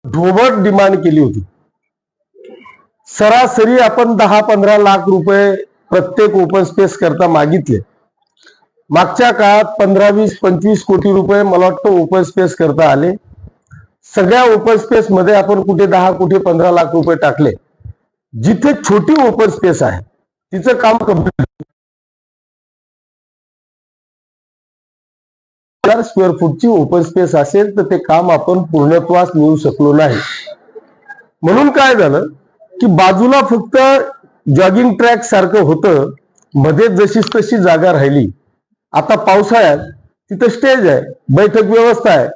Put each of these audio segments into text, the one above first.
ढोबळ डिमांड केली होती। सरासरी आपण 10-15 लाख रुपये प्रत्येक ओपन स्पेस करता मागितले। मागच्या काळात 15-20-25 कोटी रुपये मला वाटतं ओपन स्पेस करता आले। सगळ्या ओपन स्पेस मध्ये आपण कुठे 10 कुठे 15 लाख रुपये टाकले। जिथे छोटी ओपन स्पेस आहे तिचं काम कंप्लीट स्क्वेअर फूटची ओपन स्पेस असेल तर ते काम आपण पूर्णत्वास नेऊ शकलो नाही। म्हणून काय झालं की बाजूला फक्त जॉगिंग ट्रॅक सारखं होतं, मध्ये जशीच तशी जागा राहिली। आता पावसाळ्यात तिथं स्टेज आहे, बैठक व्यवस्था आहे,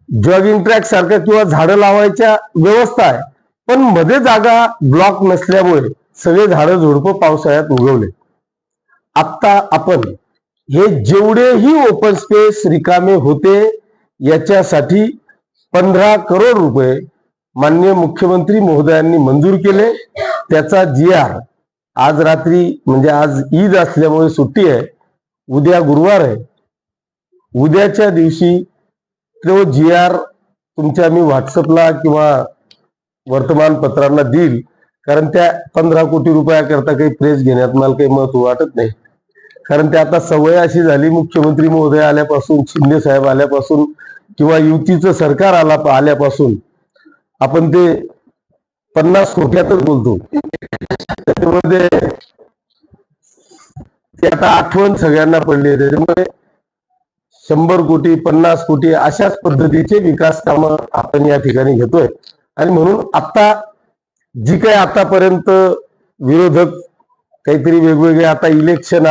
जॉगिंग ट्रॅक सारखं किंवा झाडं लावायच्या व्यवस्था आहे, पण मध्ये जागा ब्लॉक नसल्यामुळे सगळे झाडं झुडपं पावसाळ्यात उगवले। आता आपण हे जेवढेही ओपन स्पेस रिकामे होते याच्यासाठी 15 करोड रुपये माननीय मुख्यमंत्री महोदयांनी मंजूर केले। त्याचा GR आज रात्री, म्हणजे आज ईद असल्यामुळे सुट्टी आहे, उद्या गुरुवार आहे, उद्याच्या दिवशी तो GR तुमच्या मी व्हॉट्सअपला किंवा वर्तमानपत्रांना देईल। कारण त्या 15 कोटी रुपयाकरता काही प्रेस घेण्यात मला काही महत्व वाटत नाही। कारण ते आता सवय अशी झाली, मुख्यमंत्री महोदय आल्यापासून, शिंदे साहेब आल्यापासून किंवा युतीचं सरकार आल्यापासून आपण ते 50 कोट्यातच बोलतो। त्याच्यामध्ये ते आता आठवण सगळ्यांना पडली। त्याच्यामुळे 100 कोटी 50 कोटी अशाच पद्धतीचे विकास कामं आपण या ठिकाणी घेतोय। आणि म्हणून आता जी काही आतापर्यंत विरोधक काहीतरी वेगवेगळे, आता इलेक्शन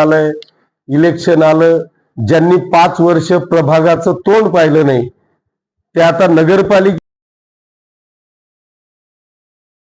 आलं, ज्यांनी 5 वर्ष प्रभागाचं तोंड पाहिलं नाही ते आता नगरपालिका